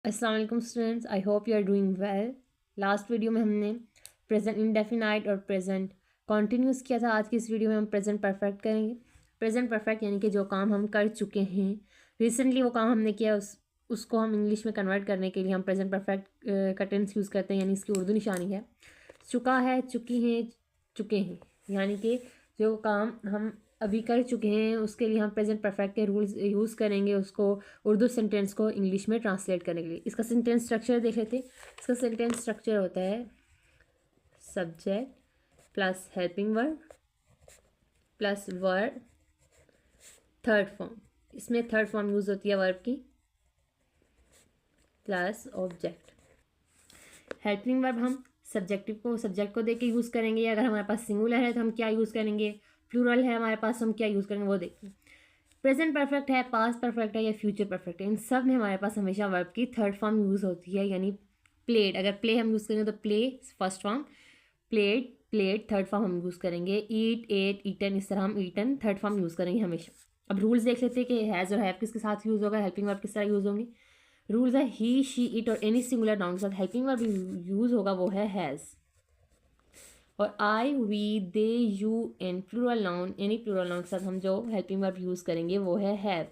अस्सलाम वालेकुम students, I hope you are doing well. Last video में हमने प्रेजेंट इंडेफिनाइट और प्रेजेंट कॉन्टिन्यूस किया था। आज की इस वीडियो में हम प्रेजेंट परफेक्ट करेंगे। प्रेजेंट परफेक्ट यानी कि जो काम हम कर चुके हैं रिसेंटली, वो काम हमने किया उसको हम इंग्लिश में कन्वर्ट करने के लिए हम प्रेजेंट परफेक्ट का टेंस यूज़ करते हैं, यानी इसकी उर्दू निशानी है चुका है, चुकी हैं, चुके हैं। यानी कि जो काम हम अभी कर चुके हैं उसके लिए हम प्रेजेंट परफेक्ट के रूल्स यूज़ करेंगे, उसको उर्दू सेंटेंस को इंग्लिश में ट्रांसलेट करने के लिए। इसका सेंटेंस स्ट्रक्चर देख लेते हैं। इसका सेंटेंस स्ट्रक्चर होता है subject plus helping verb plus verb third form. इसमें थर्ड फॉर्म यूज़ होती है वर्ब की प्लस ऑब्जेक्ट। हेल्पिंग वर्ब हम सब्जेक्ट को देख के यूज़ करेंगे। अगर हमारे पास सिंगुलर है तो हम क्या यूज़ करेंगे, प्लूरल है हमारे पास हम क्या यूज़ करेंगे वो देखिए। प्रेजेंट परफेक्ट है, पास्ट परफेक्ट है या फ्यूचर परफेक्ट है, इन सब में हमारे पास हमेशा वर्ब की थर्ड फॉर्म यूज़ होती है, यानी प्लेड। अगर प्ले हम यूज़ करेंगे तो play first form, played played third form हम यूज़ करेंगे। ईट एट ईटन, इस तरह हम ईटन थर्ड फॉर्म यूज़ करेंगे हमेशा। अब रूल्स देख लेते हैं कि हैज़ और हैव किसके साथ यूज़ होगा, हेल्पिंग वर्ब किस तरह यूज़ होंगे। रूल्स है ही शी इट और एनी सिंगुलर नाउन के साथ हेल्पिंग वर्ब यूज़ होगा, वो है हैज़। और I we they you an plural noun, any plural noun के साथ हम जो हेल्पिंग वर्ब यूज़ करेंगे वो है हैव।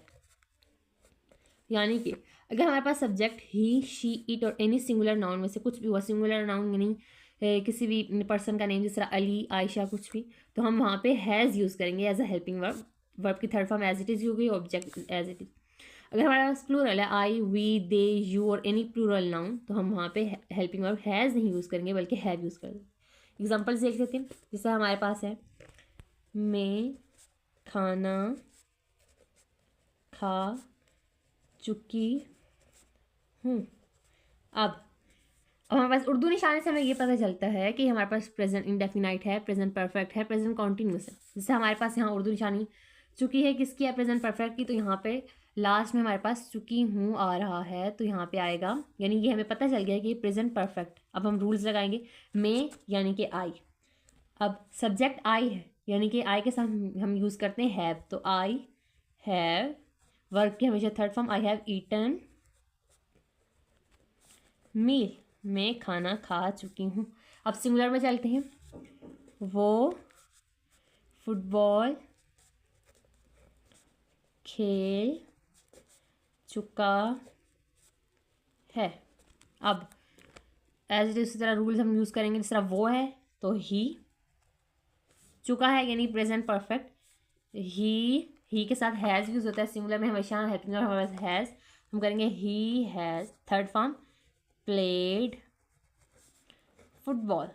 यानी कि अगर हमारे पास सब्जेक्ट ही शी इट और एनी सिंगुलर नाउन में से कुछ भी हुआ, सिंगुलर नाउन यानी किसी भी पर्सन का नेम, जिस तरह अली आयशा कुछ भी, तो हम वहाँ पे हैज़ यूज़ करेंगे as a helping verb. Verb की third form as it is होगी, ऑब्जेक्ट एज इट इज़। अगर हमारे पास प्लूरल है आई वी दे यू और एनी प्लूरल नाउन, तो हम वहाँ पे हेल्पिंग वर्ब हैज़ नहीं यूज़ करेंगे बल्कि हैव यूज़ करेंगे। एग्जाम्पल्स देख लेते हैं। जैसे हमारे पास है मैं खाना खा चुकी हूँ। अब हमारे पास उर्दू निशाने से हमें ये पता चलता है कि हमारे पास प्रेजेंट इंडेफिनाइट है, प्रेजेंट परफेक्ट है, प्रेजेंट कॉन्टिन्यूस है। जैसे हमारे पास यहाँ उर्दू निशानी चुकी है किसकी है, प्रेजेंट परफेक्ट की, तो यहाँ पे लास्ट में हमारे पास चुकी हूँ आ रहा है, तो यहाँ पे आएगा, यानी ये हमें पता चल गया कि प्रेजेंट परफेक्ट। अब हम रूल्स लगाएंगे। मैं यानी कि आई, अब सब्जेक्ट आई है यानी कि आई के साथ हम यूज़ करते हैं हैव, तो आई हैव। वर्ब की हमेशा third form, I have eaten meal, मैं खाना खा चुकी हूँ। अब सिंगुलर में चलते हैं। वो फुटबॉल खेल चुका है। अब एज इट इस तरह रूल्स हम यूज़ करेंगे। जिस तरह वो है तो ही, चुका है यानी प्रेजेंट परफेक्ट, ही के साथ हैज़ यूज़ होता है सिंगुलर में हमेशा, हेल्पिंग वर्ब हमारे पास हैज़, हम करेंगे he has third form played football,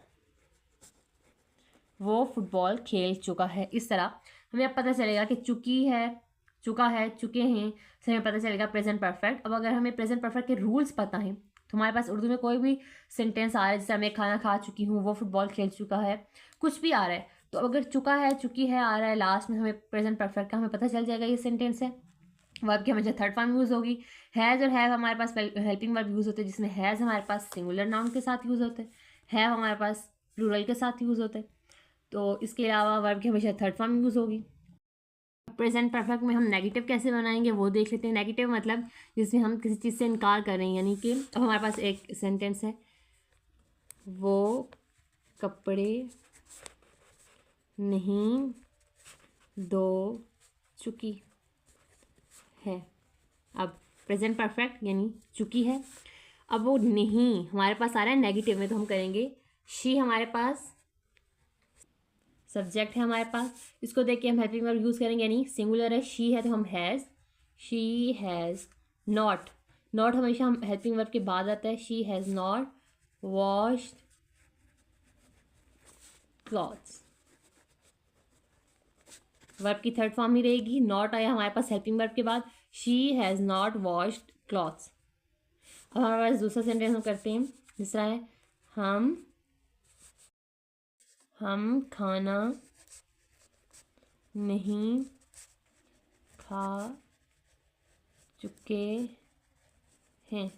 वो फुटबॉल खेल चुका है। इस तरह हमें अब पता चलेगा कि चुकी है, चुका है, चुके हैं से हमें पता चलेगा प्रेजेंट परफेक्ट। अब अगर हमें प्रेजेंट परफेक्ट के रूल्स पता हैं तो हमारे पास उर्दू में कोई भी सेंटेंस आ रहा है, जैसे मैं खाना खा चुकी हूँ, वो फुटबॉल खेल चुका है, कुछ भी आ रहा है, तो अगर चुका है, चुकी है आ रहा है लास्ट में, हमें प्रेजेंट परफेक्ट का हमें पता चल जाएगा ये सेंटेंस है। वर्ब की हमेशा थर्ड फॉर्म यूज़ होगी। हैज़ और हैव हमारे पास हेल्पिंग वर्ब यूज़ होते हैं, जिसमें हैज़ हमारे पास सिंगुलर नाउन के साथ यूज़ होते हैं, हैव हमारे पास प्लूरल के साथ यूज़ होते हैं। तो इसके अलावा वर्ब की हमेशा थर्ड फॉर्म यूज़ होगी। प्रेजेंट परफेक्ट में हम नेगेटिव कैसे बनाएंगे वो देख लेते हैं। नेगेटिव मतलब जिसमें हम किसी चीज़ से इनकार कर रहे हैं, यानी कि अब हमारे पास एक सेंटेंस है, वो कपड़े नहीं धो चुकी है। अब प्रेजेंट परफेक्ट यानी चुकी है, अब वो नहीं हमारे पास आ रहा है नेगेटिव में, तो हम करेंगे शी, हमारे पास सब्जेक्ट है हमारे पास, इसको देख के हम हेल्पिंग वर्ब यूज़ करेंगे, यानी सिंगुलर है शी है तो हम has, she has not, not हमेशा हम हेल्पिंग वर्ब के बाद आता है, she has not washed clothes. Verb की थर्ड फॉर्म ही रहेगी, नॉट आया हमारे पास हेल्पिंग वर्ब के बाद, she has not washed clothes. अब हमारे पास दूसरा सेंटेंस हम करते हैं, दूसरा है हम खाना नहीं खा चुके हैं।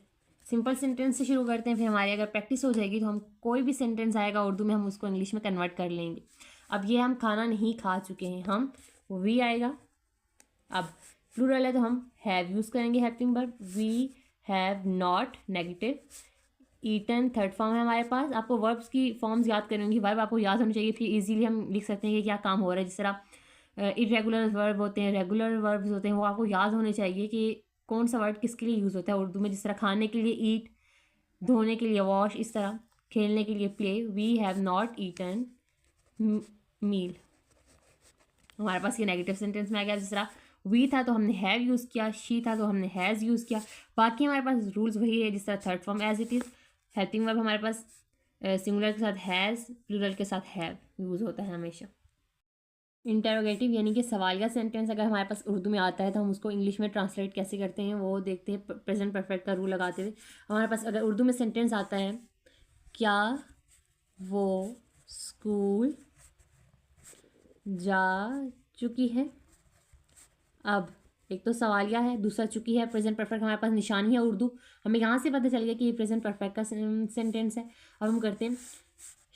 सिंपल सेंटेंस से शुरू करते हैं, फिर हमारी अगर प्रैक्टिस हो जाएगी तो हम कोई भी सेंटेंस आएगा उर्दू में हम उसको इंग्लिश में कन्वर्ट कर लेंगे। अब ये हम खाना नहीं खा चुके हैं, हम वी आएगा। अब प्लूरल है तो हम हैव यूज़ करेंगे helping verb, we have not negative, eaten third form है हमारे पास। आपको वर्ब्स की फॉर्म्स याद करनी होंगी, वर्ब आपको याद होनी चाहिए, फिर इजीली हम लिख सकते हैं कि क्या काम हो रहा है। जिस तरह इरेगुलर वर्ब होते हैं, रेगुलर वर्ब्स होते हैं, वो आपको याद होने चाहिए कि कौन सा वर्ड किसके लिए यूज़ होता है उर्दू में। जिस तरह खाने के लिए ईट, धोने के लिए वॉश, इस तरह खेलने के लिए play. We have not eaten meal, हमारे पास ये नेगेटिव सेंटेंस में आ गया। जिस तरह वी था तो हमने हैव यूज़ किया, शी था तो हमने हैज़ यूज़ किया। बाकी हमारे पास रूल्स वही है, जिस तरह third form as it is. Helping verb हमारे पास सिंगुलर के साथ हैज़, प्लूरल के साथ हैव यूज़ होता है हमेशा। इंटेरोगेटिव यानी कि सवालिया सेंटेंस अगर हमारे पास उर्दू में आता है तो हम उसको इंग्लिश में ट्रांसलेट कैसे करते हैं वो देखते हैं प्रेजेंट परफेक्ट का रूल लगाते हुए। हमारे पास अगर उर्दू में सेंटेंस आता है, क्या वो स्कूल जा चुकी है। अब एक तो सवालिया है, दूसरा चुकी है। प्रेजेंट परफेक्ट हमारे पास निशानी है उर्दू, हमें यहाँ से पता चल गया कि ये प्रेजेंट परफेक्ट का सेंटेंस है। अब हम करते हैं,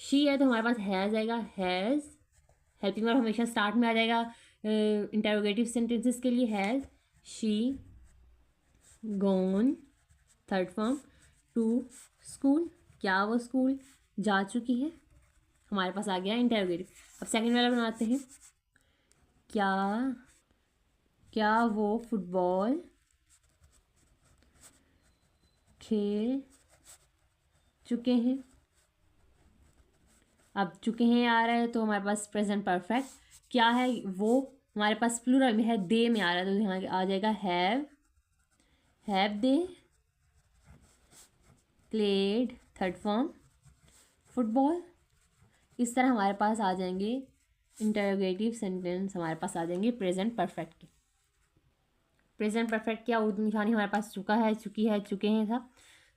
शी है तो हमारे पास हैज़ आएगा, हैज़। हेल्पिंग वर्ब हमेशा स्टार्ट में आ जाएगा इंटेरोगेटिव सेंटेंसेस के लिए। Has she gone, third form, to school, क्या वो स्कूल जा चुकी है, हमारे पास आ गया इंटेरोगेटिव। अब सेकंड वाला बनाते हैं, क्या वो फुटबॉल खेल चुके हैं। अब चुके हैं आ रहा है तो हमारे पास प्रेजेंट परफेक्ट। क्या है वो, हमारे पास प्लूरल में है, दे में आ रहा है तो यहाँ आ जाएगा have they played, third form, football. इस तरह हमारे पास आ जाएंगे इंटरोगेटिव सेंटेंस, हमारे पास आ जाएंगे प्रेजेंट परफेक्ट के। प्रेजेंट परफेक्ट क्या उर्दू निशानी हमारे पास चुका है, चुकी है, चुके हैं था।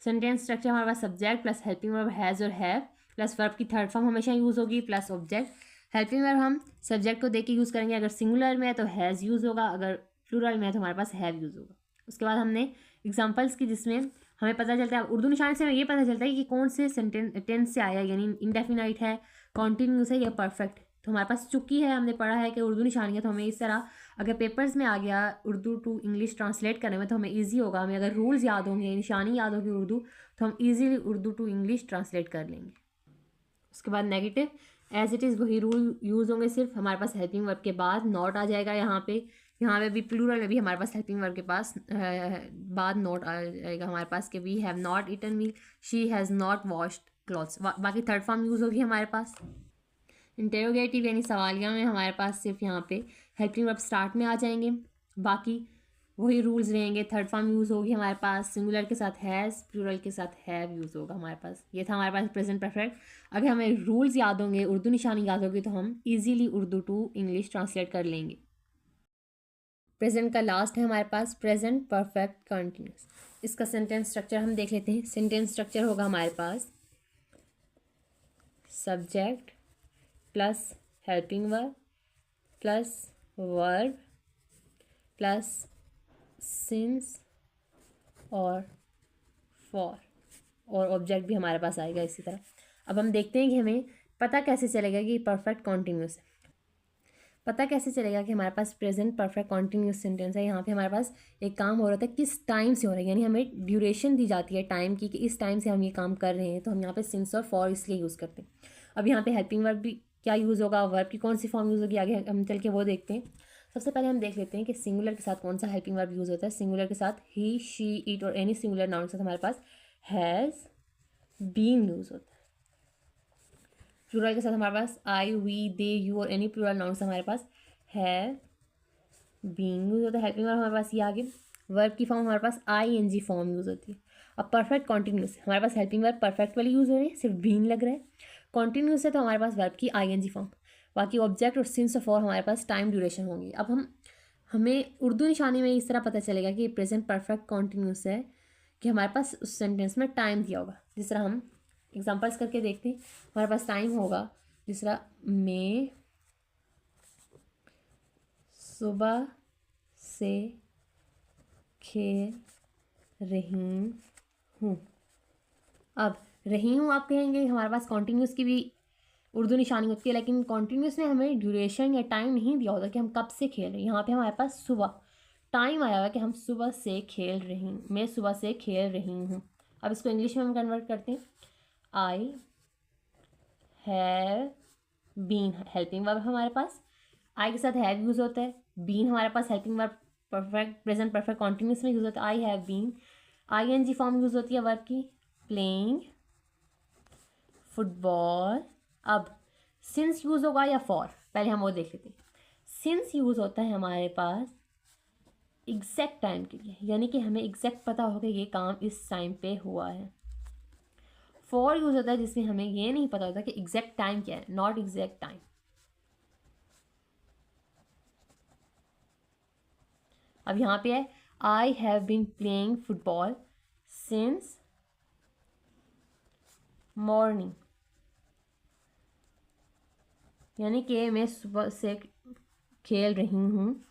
सेंटेंस स्ट्रक्चर हमारे पास subject plus helping verb has और हैव प्लस वर्ब की थर्ड फॉर्म हमेशा यूज़ होगी प्लस ऑब्जेक्ट। हेल्पिंग वर्ब हम सब्जेक्ट को देख के यूज़ करेंगे, अगर सिंगुलर में है तो हैज़ यूज़ होगा, अगर प्लूरल में है तो हमारे पास हैव यूज़ होगा। उसके बाद हमने एग्जाम्पल्स की जिसमें हमें पता चलता है, उर्दू निशानी से हमें ये पता चलता है कि कौन से टेंस से आया, यानी इंडेफिनाइट है, कॉन्टिन्यूस है या परफेक्ट। तो हमारे पास चुकी है, हमने पढ़ा है कि उर्दू निशानी है, तो हमें इस तरह अगर पेपर्स में आ गया उर्दू टू इंग्लिश ट्रांसलेट करने में तो हमें ईजी होगा। हमें अगर रूल्स याद होंगे, निशानी याद होगी उर्दू, तो हम easily Urdu to English translate कर लेंगे। उसके बाद नेगेटिव एज इट इज़ वही रूल यूज़ होंगे, सिर्फ हमारे पास हेल्पिंग वर्ब के बाद नॉट आ जाएगा। यहाँ पे भी प्लूरल में भी हमारे पास हेल्पिंग वर्ब के पास बाद नॉट आ जाएगा हमारे पास कि we have not eaten meal, she has not washed clothes. बाकी थर्ड फॉर्म यूज़ होगी हमारे पास। इंटेरोगेटिव यानी सवालिया में हमारे पास सिर्फ यहाँ पे हेल्पिंग वर्ब स्टार्ट में आ जाएंगे, बाकी वही रूल्स रहेंगे। थर्ड फॉर्म यूज़ होगी हमारे पास, सिंगुलर के साथ हैज़, प्लूरल के साथ हैव यूज़ होगा हमारे पास। ये था हमारे पास प्रेजेंट परफेक्ट। अगर हमें रूल्स याद होंगे, उर्दू निशानी याद होगी, तो हम easily Urdu to English translate कर लेंगे। प्रेजेंट का लास्ट है हमारे पास प्रेजेंट परफेक्ट कंटिन्यूस। इसका सेंटेंस स्ट्रक्चर हम देख लेते हैं। सेंटेंस स्ट्रक्चर होगा हमारे पास subject plus helping verb plus verb plus since और फॉर, और ऑब्जेक्ट भी हमारे पास आएगा इसी तरह। अब हम देखते हैं कि हमें पता कैसे चलेगा कि परफेक्ट कॉन्टिन्यूस है। पता कैसे चलेगा कि हमारे पास प्रेजेंट परफेक्ट कॉन्टिन्यूस सेंटेंस है। यहाँ पे हमारे पास एक काम हो रहा था, किस टाइम से हो रहा है, यानी हमें ड्यूरेशन दी जाती है टाइम की कि इस टाइम से हम ये काम कर रहे हैं, तो हम यहाँ पे सिंस और फॉर इसलिए यूज़ करते हैं। अब यहाँ पे हेल्पिंग वर्ब भी क्या यूज़ होगा, वर्ब की कौन सी फॉर्म यूज़ होगी, आगे हम चल के वो देखते हैं। सबसे पहले हम देख लेते हैं कि सिंगुलर के साथ कौन सा हेल्पिंग वर्ब यूज़ होता है। सिंगुलर के साथ ही, शी, इट और एनी सिंगुलर नाउन के साथ हमारे पास हैज़, बीन यूज़ होता है। प्लूरल के साथ हमारे पास आई, वी, दे, यू और एनी प्लूरल नाउन से हमारे पास हैव, बीन यूज़ होता है। हेल्पिंग वर्ब हमारे पास ये आगे, वर्ब की फॉर्म हमारे पास ING फॉर्म यूज़ होती है। अब परफेक्ट कॉन्टिन्यूस हमारे पास हेल्पिंग वर्ब परफेक्ट वाली यूज़ हो रही है, सिर्फ बीन लग रहा है। कॉन्टिन्यूस है तो हमारे पास वर्ब की ING फॉर्म, बाकी ऑब्जेक्ट और सिंस ऑफ और हमारे पास टाइम ड्यूरेशन होंगी। अब हमें उर्दू निशानी में इस तरह पता चलेगा कि प्रेजेंट परफेक्ट कॉन्टिन्यूस है कि हमारे पास उस सेंटेंस में टाइम दिया होगा। जिस तरह हम एग्जांपल्स करके देखते हैं, हमारे पास टाइम होगा, जिस तरह मैं सुबह से खेल रही हूँ। अब रही हूँ आप कहेंगे, हमारे पास कॉन्टिन्यूस की भी उर्दू निशानी होती है, लेकिन कॉन्टिन्यूस में हमें ड्यूरेशन या टाइम नहीं दिया होता कि हम कब से खेल रहे हैं। यहाँ पे हमारे पास सुबह टाइम आया हुआ कि हम सुबह से खेल रही मैं सुबह से खेल रही हूँ। अब इसको इंग्लिश में हम कन्वर्ट करते हैं। I have been helping verb हमारे पास, आई के साथ हैव यूज़ होता है, बीन हमारे पास helping verb perfect present perfect continuous में यूज़ होता है। I have been ING form use होती है वर्ब की, प्लेइंग फुटबॉल। अब सिंस यूज़ होगा या फॉर, पहले हम वो देख लेते हैं। सिंस यूज़ होता है हमारे पास एग्जैक्ट टाइम के लिए, यानी कि हमें एग्जैक्ट पता होगा कि ये काम इस टाइम पे हुआ है। फॉर यूज़ होता है जिसमें हमें ये नहीं पता होता कि एग्जैक्ट टाइम क्या है, नॉट एग्जैक्ट टाइम। अब यहाँ पे है I have been playing football since morning, यानी कि मैं सुबह से खेल रही हूँ,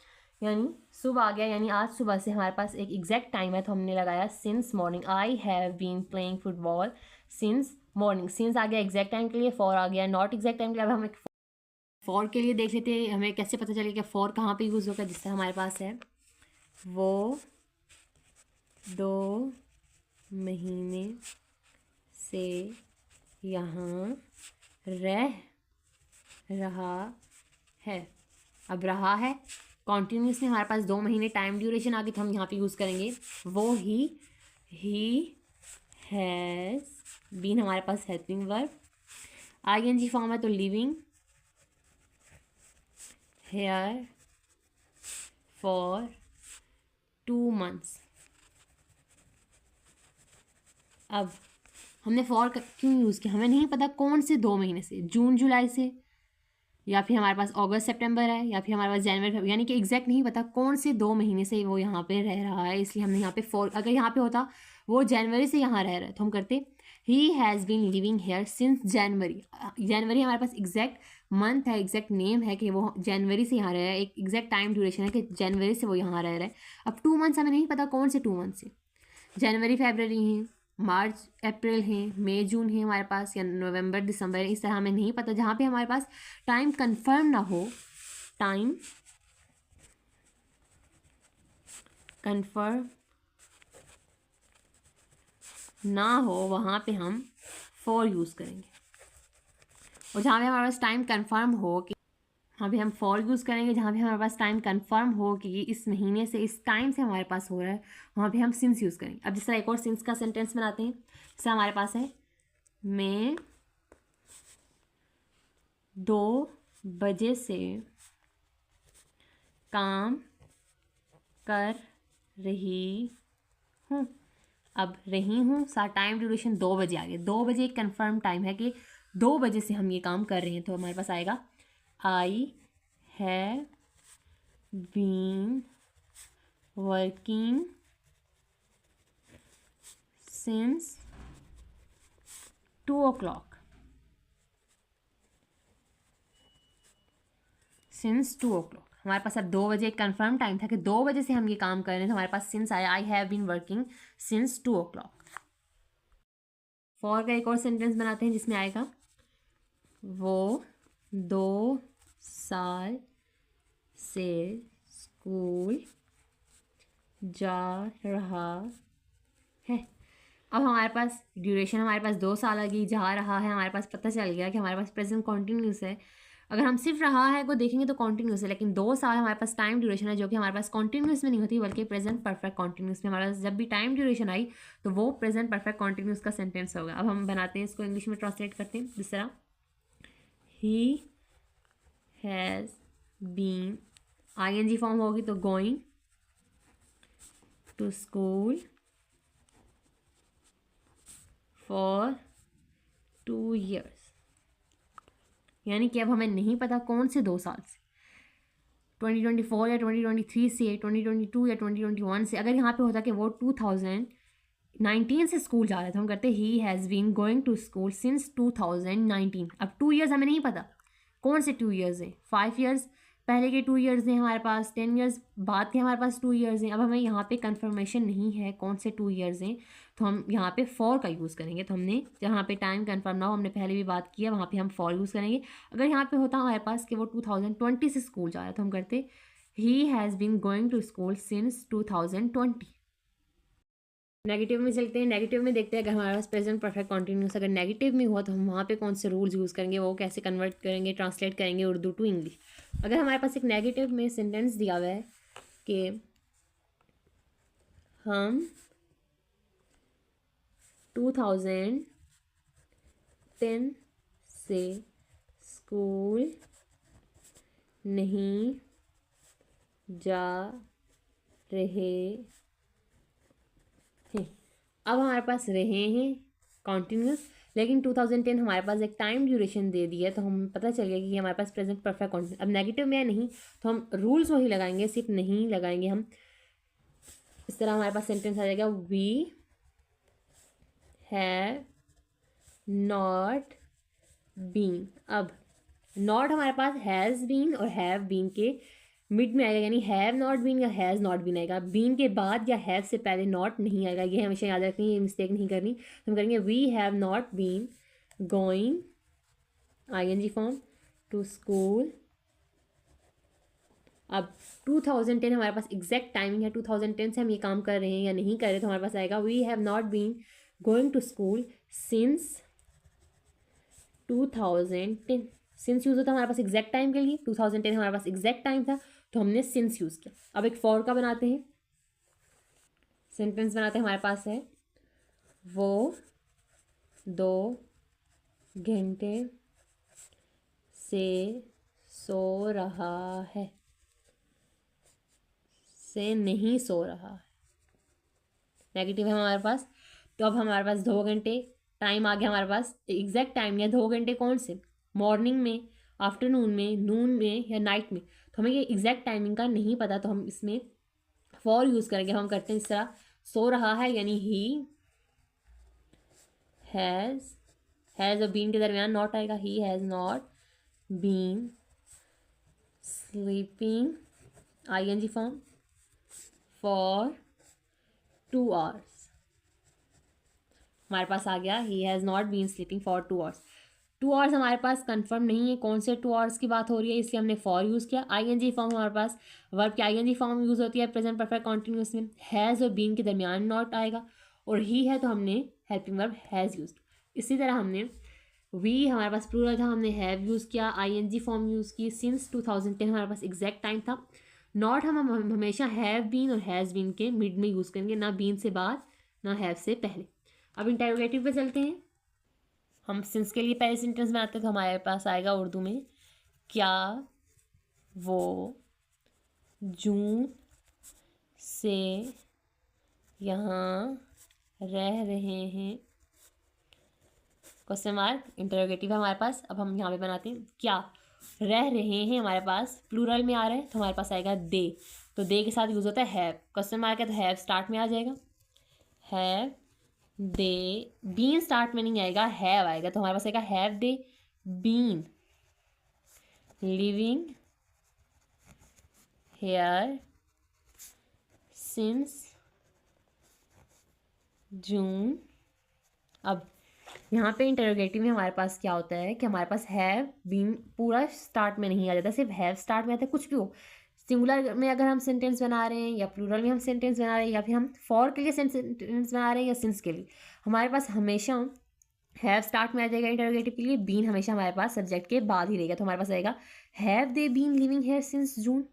यानी सुबह आ गया, यानी आज सुबह से हमारे पास एक एग्जैक्ट टाइम है तो हमने लगाया since morning. I have been playing football since morning. Since आ गया एग्जैक्ट टाइम के लिए, फॉर आ गया नॉट एग्जैक्ट टाइम के लिए। अब हम एक फॉर के लिए देख लेते हैं, हमें कैसे पता चलेगा फॉर कहाँ पे यूज़ होगा। जिससे हमारे पास है वो 2 महीने से यहाँ रह रहा है। अब रहा है कॉन्टिन्यूस में हमारे पास 2 महीने टाइम ड्यूरेशन आ गई तो हम यहाँ पे यूज़ करेंगे वो ही हैज़ बीन हमारे पास हेल्पिंग वर्ब। ING फॉर्म है तो लिविंग हेयर फॉर 2 months। अब हमने फॉर क्यों यूज़ किया, हमें नहीं पता कौन से 2 महीने से, जून जुलाई से, या फिर हमारे पास अगस्त सितंबर है, या फिर हमारे पास जनवरी, यानी कि एग्जैक्ट नहीं पता कौन से 2 महीने से वो यहाँ पे रह रहा है, इसलिए हमने यहाँ पे फॉर। अगर यहाँ पे होता वो जनवरी से यहाँ रह रहा है तो हम करते he has been living here since January. जनवरी हमारे पास एग्जैक्ट मंथ है, एग्जैक्ट नेम है कि वो जनवरी से यहाँ रह रहा है, एक एग्जैक्ट टाइम ड्यूरेशन है कि जनवरी से वो यहाँ रह रहा है। अब 2 months हमें नहीं पता कौन से 2 months से, जनवरी फरवरी हैं, मार्च अप्रैल हैं, मई जून है हमारे पास, या नवंबर दिसंबर है, इस तरह हमें नहीं पता। जहाँ पे हमारे पास टाइम कंफर्म ना हो, टाइम कंफर्म ना हो, वहाँ पे हम फॉर यूज़ करेंगे। और जहाँ पे हमारे पास टाइम कंफर्म हो कि वहाँ पे हम फॉर यूज़ करेंगे। जहाँ पे हमारे पास टाइम कंफर्म हो कि इस महीने से इस टाइम से हमारे पास हो रहा है, वहाँ पे हम सिंस यूज़ करेंगे। अब जिस तरह एक और सिंस का सेंटेंस बनाते हैं, जैसे हमारे पास है मैं 2 बजे से काम कर रही हूँ। अब रही हूँ सा टाइम ड्यूरेशन 2 बजे आ गया, 2 बजे एक कन्फर्म टाइम है कि 2 बजे से हम ये काम कर रहे हैं, तो हमारे पास आएगा I have been working since 2 o'clock। Since 2 o'clock हमारे पास अब 2 बजे एक कन्फर्म टाइम था कि 2 बजे से हम ये काम कर रहे हैं, तो हमारे पास सिंस आया, I have been working since 2 o'clock। For का एक और सेंटेंस बनाते हैं जिसमें आएगा वो 2 साल से स्कूल जा रहा है। अब हमारे पास ड्यूरेशन हमारे पास 2 साल आ गई, जा रहा है हमारे पास पता चल गया कि हमारे पास प्रेजेंट कॉन्टिन्यूस है। अगर हम सिर्फ रहा है को देखेंगे तो कॉन्टिन्यूस है, लेकिन 2 साल हमारे पास टाइम ड्यूरेशन है जो कि हमारे पास कॉन्टिन्यूस में नहीं होती बल्कि प्रेजेंट परफेक्ट कॉन्टिन्यूस में। हमारे पास जब भी टाइम ड्यूरेशन आई तो वो प्रेजेंट परफेक्ट कॉन्टिन्यूस का सेंटेंस होगा। अब हम बनाते हैं इसको, इंग्लिश में ट्रांसलेट करते हैं जिस तरह he has been, ING form होगी तो going to school for 2 years, यानी कि अब हमें नहीं पता कौन से 2 साल से, 2024 या 2023 से, 2022 या 2021 से। अगर यहाँ पे होता कि वो 2019 से स्कूल जा रहा था, हम करते he has been going to school since 2019। अब 2 years हमें नहीं पता कौन से 2 years हैं, 5 years पहले के 2 years हैं हमारे पास, 10 years बाद के हमारे पास 2 years हैं। अब हमें यहाँ पे कंफर्मेशन नहीं है कौन से 2 years हैं, तो हम यहाँ पे फॉर का यूज़ करेंगे। तो हमने जहाँ पे टाइम कंफर्म ना हो, हमने पहले भी बात किया, वहाँ पे हम फॉर यूज़ करेंगे। अगर यहाँ पे होता हमारे पास कि वो 2020 से स्कूल जा रहा है तो हम करते he has been going to school since 2020। Negative में चलते हैं। नेगेटिव में देखते हैं अगर हमारे पास प्रेजेंट परफेक्ट कॉन्टिन्यूस अगर नेगेटिव में हुआ तो हम वहाँ पे कौन से रूल्स यूज़ करेंगे, वो कैसे कन्वर्ट करेंगे, ट्रांसलेट करेंगे उर्दू टू इंग्लिश। अगर हमारे पास एक नेगेटिव में सेंटेंस दिया हुआ है कि हम 2010 से स्कूल नहीं जा रहे हैं। अब हमारे पास रहे हैं कॉन्टिन्यूस, लेकिन 2010 हमारे पास एक टाइम ड्यूरेशन दे दी है, तो हम पता चल गया कि हमारे पास प्रेजेंट परफेक्ट कॉन्टिन्यूस। अब नेगेटिव में है नहीं, तो हम रूल्स वही लगाएंगे, सिर्फ नहीं लगाएंगे हम। इस तरह हमारे पास सेंटेंस आ जाएगा, वी हैव नॉट बीन। अब नॉट हमारे पास हैज़ बीन और हैव बीन के मिड में आएगा, यानी हैव नॉट बीन या हैज़ नॉट बीन आएगा। बीन के बाद या हैव से पहले नॉट नहीं आएगा, ये हमेशा याद रखनी है, ये मिस्टेक नहीं करनी। तो हम करेंगे we have not been going ING form to school. अब 2010 हमारे पास एग्जैक्ट टाइमिंग है, 2010 से हम ये काम कर रहे हैं या नहीं कर रहे, तो हमारे पास आएगा we have not been going to school since 2010। Since use होता है हमारे पास एग्जैक्ट टाइम के लिए, 2010 हमारे पास एग्जैक्ट टाइम था, तो हमने सिंस यूज़ किया। अब एक फॉर का बनाते हैं, सेंटेंस बनाते हैं। हमारे पास है, वो 2 घंटे से सो रहा है, से नहीं सो रहा है। नेगेटिव है हमारे पास, तो अब हमारे पास 2 घंटे टाइम आ गया हमारे पास, एग्जैक्ट टाइम या 2 घंटे कौन से, मॉर्निंग में, आफ्टरनून में, नून में या नाइट में। तो हमें ये एग्जैक्ट टाइमिंग का नहीं पता, तो हम इसमें फॉर यूज़ करेंगे। हम करते हैं इस तरह, सो रहा है यानी ही हैज़ और बीन के दरमियान नॉट आएगा, he has not been sleeping ING form for 2 hours। हमारे पास आ गया, he has not been sleeping for 2 hours। 2 hours हमारे पास कंफर्म नहीं है कौन से 2 hours की बात हो रही है, इसलिए हमने फॉर यूज़ किया। ING फॉर्म हमारे पास वर्ब की ING फॉर्म यूज़ होती है प्रेजेंट परफेक्ट कॉन्टिन्यूस में, हैज़ और बीन के दरमियान नॉट आएगा, और ही है तो हमने हेल्पिंग वर्ब हैज़ यूज। इसी तरह हमने वी हमारे पास प्लूरल था, हमने हैव यूज़ किया, ING फॉर्म यूज़ की। सिंस 2010 हमारे पास एग्जैक्ट टाइम था। नॉट हम हमेशा हैव बीन और हैज़ बीन के मिड में यूज़ करेंगे, ना बीन से बाद ना हैव से पहले। अब इंटरोगेटिव पे चलते हैं। हम सिंस के लिए पहले सेंटेंस बनाते हैं, तो हमारे पास आएगा उर्दू में, क्या वो जून से यहाँ रह रहे हैं, क्वेश्चन मार्क इंटरोगेटिव है हमारे पास। अब हम यहाँ पे बनाते हैं, क्या रह रहे हैं हमारे पास प्लूरल में आ रहा है, तो हमारे पास आएगा दे, तो दे के साथ यूज़ होता है हैव। क्वेश्चन मार्क है तो हैव स्टार्ट में आ जाएगा, हैव दे, बीन स्टार्ट में नहीं आएगा, हैव आएगा, तो हमारे पास आएगा have they been living here since June. अब यहाँ पे इंटरोगेटिव में हमारे पास क्या होता है कि हमारे पास हैव बीन पूरा स्टार्ट में नहीं आ जाता, सिर्फ हैव स्टार्ट में आता है। कुछ भी हो, सिंगुलर में अगर हम सेंटेंस बना रहे हैं या प्लूरल में हम सेंटेंस बना रहे हैं, या फिर हम फॉर के लिए सेंटेंस बना रहे हैं या सिंस के लिए, हमारे पास हमेशा हैव स्टार्ट में आ जाएगा इंटरोगेटिव के लिए। बीन हमेशा हमारे पास सब्जेक्ट के बाद ही रहेगा, तो हमारे पास आएगा have they been living here since June.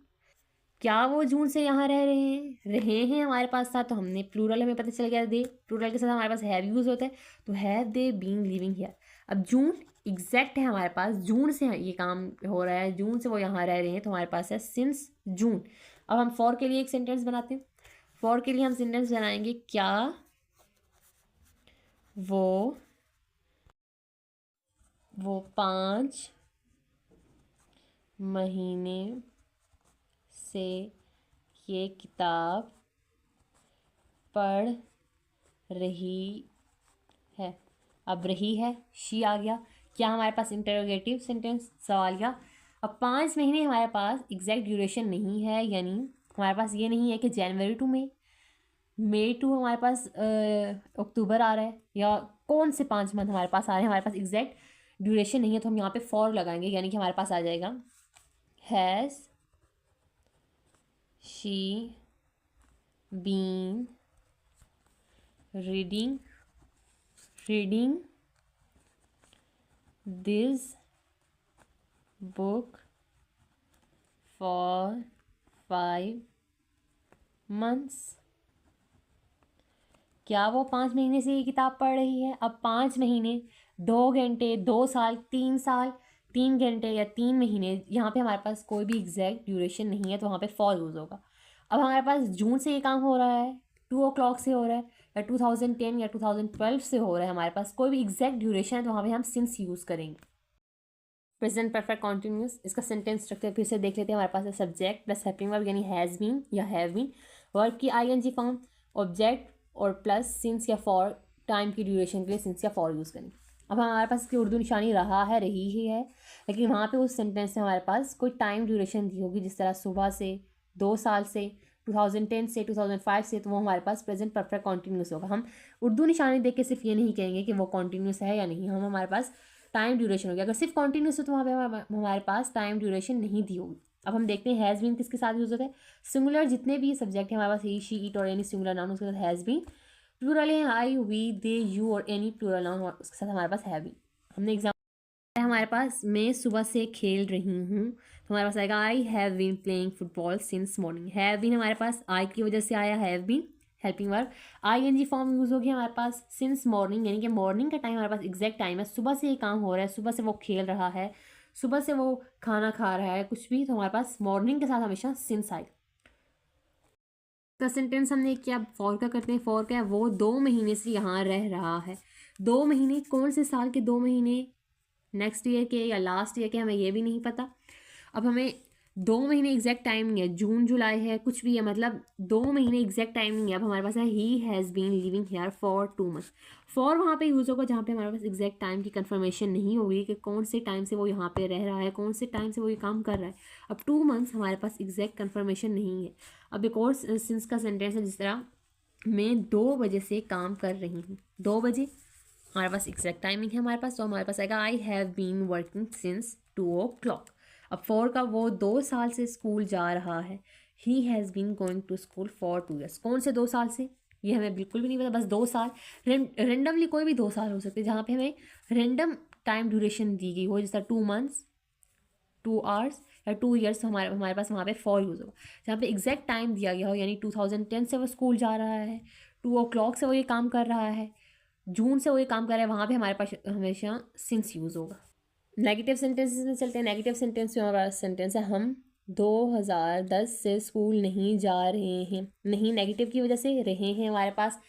क्या वो जून से यहाँ रहे हैं हमारे पास था, तो हमने प्लूरल हमें पता चल गया दे, प्लूरल के साथ हमारे पास हैव यूज़ होता है, तो have they been living here. अब जून एग्जैक्ट है हमारे पास, जून से ये काम हो रहा है, जून से वो यहाँ रह रहे हैं, तो हमारे पास है सिंस जून। अब हम फॉर के लिए एक सेंटेंस बनाते हैं। फॉर के लिए हम सेंटेंस बनाएंगे, क्या वो 5 महीने से ये किताब पढ़ रही है। अब रही है, शी आ गया, क्या हमारे पास इंटरोगेटिव सेंटेंस सवालिया। अब 5 महीने हमारे पास एग्जैक्ट ड्यूरेशन नहीं है, यानी हमारे पास ये नहीं है कि जनवरी टू मई टू हमारे पास अक्टूबर आ रहा है, या कौन से 5 मंथ हमारे पास आ रहे हैं, हमारे पास एग्जैक्ट ड्यूरेशन नहीं है, तो हम यहाँ पे फॉर लगाएंगे, यानी कि हमारे पास आ जाएगा has she been reading this book for 5 months। क्या वो 5 महीने से ये किताब पढ़ रही है? अब 5 महीने, 2 घंटे, 2 साल, 3 साल, 3 घंटे या 3 महीने, यहाँ पे हमारे पास कोई भी एग्जैक्ट ड्यूरेशन नहीं है, तो वहाँ पे फॉर यूज़ होगा। अब हमारे पास जून से ये काम हो रहा है, 2 o'clock से हो रहा है, या 2010 या 2012 से हो रहा है, हमारे पास कोई भी एग्जैक्ट ड्यूरेशन है, तो वहाँ पे हम सिंस यूज़ करेंगे। प्रेजेंट परफेक्ट कॉन्टिन्यूस, इसका सेंटेंस स्ट्रक्चर फिर से देख लेते हैं। हमारे पास है सब्जेक्ट प्लस हेल्पिंग वर्ब यानी हैज़ बीन या हैव बीन, वर्ब की आईएनजी फॉर्म, ऑब्जेक्ट और प्लस सिंस या फॉर, टाइम की ड्यूरेशन के लिए सिंस या फॉर यूज़ करेंगे। अब हमारे पास इसकी उर्दू निशानी रहा है, रही ही है, लेकिन वहाँ पे उस सेंटेंस में हमारे पास कोई टाइम ड्यूरेशन दी होगी, जिस तरह सुबह से, 2 साल से, 2010 से, 2005 से, तो वो हमारे पास प्रेजेंट परफेक्ट कॉन्टिन्यूस होगा। हम उर्दू निशानी देख के सिर्फ ये नहीं कहेंगे कि वो कॉन्टिन्यूस है या नहीं, हम हमारे पास टाइम ड्यूरेशन हो गया। अगर सिर्फ कॉन्टिन्यूस है तो वहाँ पे हमारे पास टाइम ड्यूरेशन नहीं दी होगी। अब हम देखते हैं हैज़ बीन किसके साथ यूज़ होता है। सिंगुलर जितने भी सब्जेक्ट हैं हमारे पास, ही, शी, इट और एनी सिंगुलर नाउन, उसके साथ हैज़ बीन। प्लूरल है आई, वी, दे, यू और एनी प्लूरल नाउन, उसके साथ हमारे पास हैव बीन। हमने एग्जाम्पल है हमारे पास, मैं सुबह से खेल रही हूँ, तो हमारे पास आएगा I have been playing football since morning. Have been हमारे पास आई की वजह से आया, have been helping verb, ING form use हो गया हमारे पास सिंस मॉर्निंग, यानी कि मॉर्निंग का टाइम हमारे पास एग्जैक्ट टाइम है, सुबह से ये काम हो रहा है, सुबह से वो खेल रहा है, सुबह से वो खाना खा रहा है, कुछ भी, तो हमारे पास मॉर्निंग के साथ हमेशा सिंस आएगा। का सेंटेंस हमने क्या फॉर का करते हैं, फॉर का है वो 2 महीने से यहाँ रह रहा है। 2 महीने कौन से साल के 2 महीने, नेक्स्ट ईयर के या लास्ट ईयर के, हमें ये भी नहीं पता। अब हमें 2 महीने एग्जैक्ट टाइम नहीं है, जून जुलाई है, कुछ भी है, मतलब 2 महीने एग्जैक्ट टाइम नहीं है। अब हमारे पास है he has been living here for 2 months। For वहाँ पे यूज़ होगा जहाँ पे हमारे पास एग्जैक्ट टाइम की कंफर्मेशन नहीं होगी कि कौन से टाइम से वो यहाँ पे रह रहा है, कौन से टाइम से वो ये काम कर रहा है। अब 2 months हमारे पास एग्जैक्ट कंफर्मेशन नहीं है। अब एक और सिंस का सेंटेंस है, जिस तरह मैं 2 बजे से काम कर रही हूँ, 2 बजे हमारे पास एग्जैक्ट टाइमिंग है हमारे पास, तो हमारे पास आएगा I have been working since 2 o'clock। अब फॉर का वो 2 साल से स्कूल जा रहा है, he has been going to school for 2 years। कौन से 2 साल से, ये हमें बिल्कुल भी नहीं पता, बस 2 साल, रेंडमली कोई भी 2 साल हो सकते हैं, जहाँ पे हमें रेंडम टाइम ड्यूरेशन दी गई हो, जैसा 2 months, 2 hours या 2 years, तो हमारे पास वहाँ पे फॉर यूज़ होगा। जहाँ पे एग्जैक्ट टाइम दिया गया हो, यानी 2010 से वो स्कूल जा रहा है, 2 o'clock से वो ये काम कर रहा है, जून से वो ये काम कर रहा है, वहाँ पे हमारे पास हमेशा सिंस यूज़ होगा। नेगेटिव सेंटेंसेस में चलते हैं। नेगेटिव सेंटेंस में हमारा सेंटेंस है हम 2010 से स्कूल नहीं जा रहे हैं। नहीं नेगेटिव की वजह से, रहे हैं हमारे पास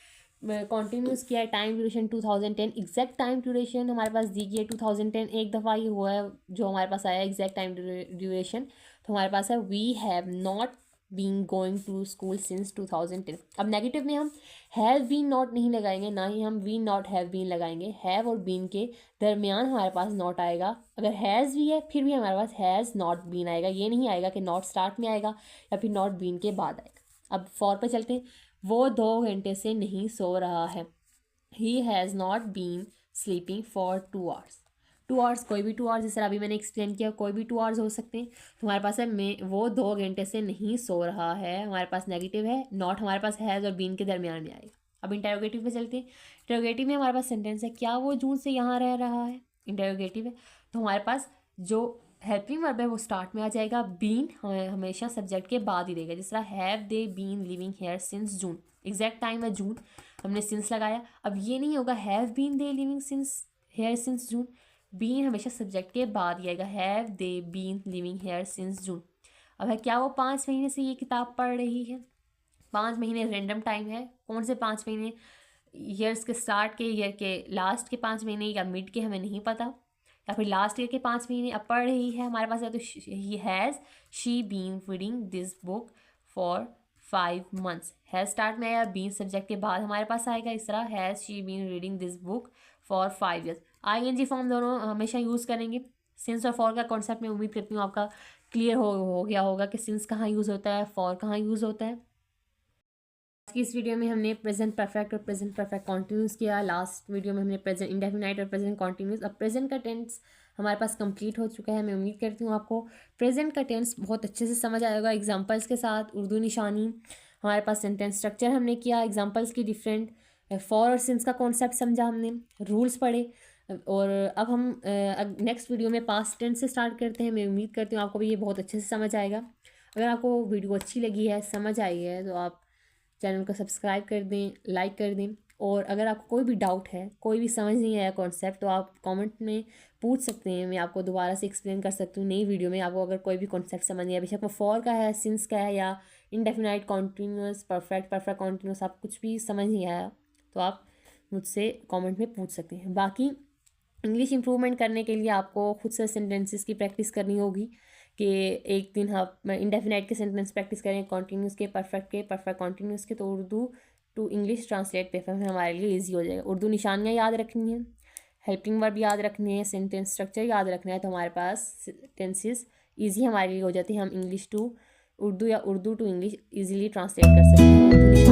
कॉन्टिन्यूस किया है, time duration 2010, exact time duration हमारे पास दी गई है 2010, एक दफ़ा ही हुआ है जो हमारे पास आया एग्जैक्ट टाइम ड्यूरेशन, तो हमारे पास है we have not been going to school since 2010। अब नेगेटिव में हम हैव बीन नॉट नहीं लगाएंगे, ना ही हम वी नॉट हैव बीन लगाएंगे, हैव और बीन के दरमियान हमारे पास नॉट आएगा। अगर हैज़ भी है फिर भी हमारे पास हैज़ नॉट बीन आएगा, ये नहीं आएगा कि नॉट स्टार्ट में आएगा या फिर नॉट बीन के बाद आएगा। अब फॉर पे चलते हैं। वो 2 घंटे से नहीं सो रहा है, he has not been sleeping for 2 hours। 2 hours कोई भी 2 hours, जिस तरह अभी मैंने एक्सप्लेन किया, कोई भी 2 hours हो सकते हैं। तो हमारे पास है मैं वो 2 घंटे से नहीं सो रहा है, हमारे पास नेगेटिव है, नॉट हमारे पास हैज़ और बीन के दरमियान में आएगा। अब इंटरोगेटिव पे चलते हैं। इंटरोगेटिव में हमारे पास सेंटेंस है क्या वो जून से यहाँ रह रहा है, इंटरोगेटिव है, तो हमारे पास जो हेल्पिंग वर्ब है वो स्टार्ट में आ जाएगा, बीन हमेशा सब्जेक्ट के बाद ही देगा, जिस तरह have they been living here since June, exact time है जून, हमने सिंस लगाया। अब ये नहीं होगा have been they living since here since June, been हमेशा सब्जेक्ट के बाद ही आएगा, have they been living here since June. अब है क्या वो 5 महीने से ये किताब पढ़ रही है, 5 महीने रेंडम टाइम है, कौन से 5 महीने, ईयर्स के स्टार्ट के, ईयर के लास्ट के 5 महीने या मिड के, हमें नहीं पता, या फिर लास्ट ईयर के 5 महीने। अब पढ़ रही है हमारे पास है तो ही has she been reading this book for 5 months। Has start में आया, बीन सब्जेक्ट के बाद हमारे पास आएगा, इस तरह has she been reading this book for 5 years। ING form दोनों हमेशा यूज़ करेंगे। सिंस और फॉर का कॉन्सेप्ट मैं उम्मीद करती हूँ आपका क्लियर हो गया होगा कि सिंस कहाँ यूज़ होता है, फॉर कहाँ यूज़ होता है। आज की इस वीडियो में हमने प्रेजेंट परफेक्ट और प्रेजेंट परफेक्ट कॉन्टिन्यूस किया। लास्ट वीडियो में हमने प्रेजेंट इंडेफिनाइट और प्रेजेंट कॉन्टिन्यूस। अब प्रेजेंट का टेंस हमारे पास कंप्लीट हो चुका है। मैं उम्मीद करती हूँ आपको प्रेजेंट का टेंस बहुत अच्छे से समझ आएगा एग्जांपल्स के साथ। उर्दू निशानी, हमारे पास सेंटेंस स्ट्रक्चर हमने किया, एग्जांपल्स की डिफरेंट, फॉर और सिंस का कॉन्सेप्ट समझा हमने, रूल्स पढ़े। और अब हम नेक्स्ट वीडियो में पास्ट टेंस से स्टार्ट करते हैं। मैं उम्मीद करती हूँ आपको भी ये बहुत अच्छे से समझ आएगा। अगर आपको वीडियो अच्छी लगी है, समझ आई है, तो आप चैनल को सब्सक्राइब कर दें, लाइक कर दें। और अगर आपको कोई भी डाउट है, कोई भी समझ नहीं आया कॉन्सेप्ट, तो आप कमेंट में पूछ सकते हैं। मैं आपको दोबारा से एक्सप्लेन कर सकती हूँ नई वीडियो में। आपको अगर कोई भी कॉन्सेप्ट समझ नहीं आया, बेशक वो फॉर का है, सिंस का है, या indefinite continuous, perfect, perfect continuous, आप कुछ भी समझ नहीं आया तो आप मुझसे कमेंट में पूछ सकते हैं। बाकी इंग्लिश इंप्रूवमेंट करने के लिए आपको खुद से सेंटेंसेस की प्रैक्टिस करनी होगी कि एक दिन आप इंडेफिनाइट के सेंटेंस प्रैक्टिस करें, कॉन्टीन्यूस के, परफेक्ट कॉन्टीन्यूस के, तो Urdu to English translate paper में हमारे लिए ईजी हो जाएगा। उर्दू निशानियाँ याद रखनी है, हेल्पिंग वर्ब याद रखनी है, सेंटेंस स्ट्रक्चर याद रखना है, तो हमारे पास टेंसेस ईजी हमारे लिए हो जाती है। हम इंग्लिश टू उर्दू या Urdu to English easily translate कर सकते हैं।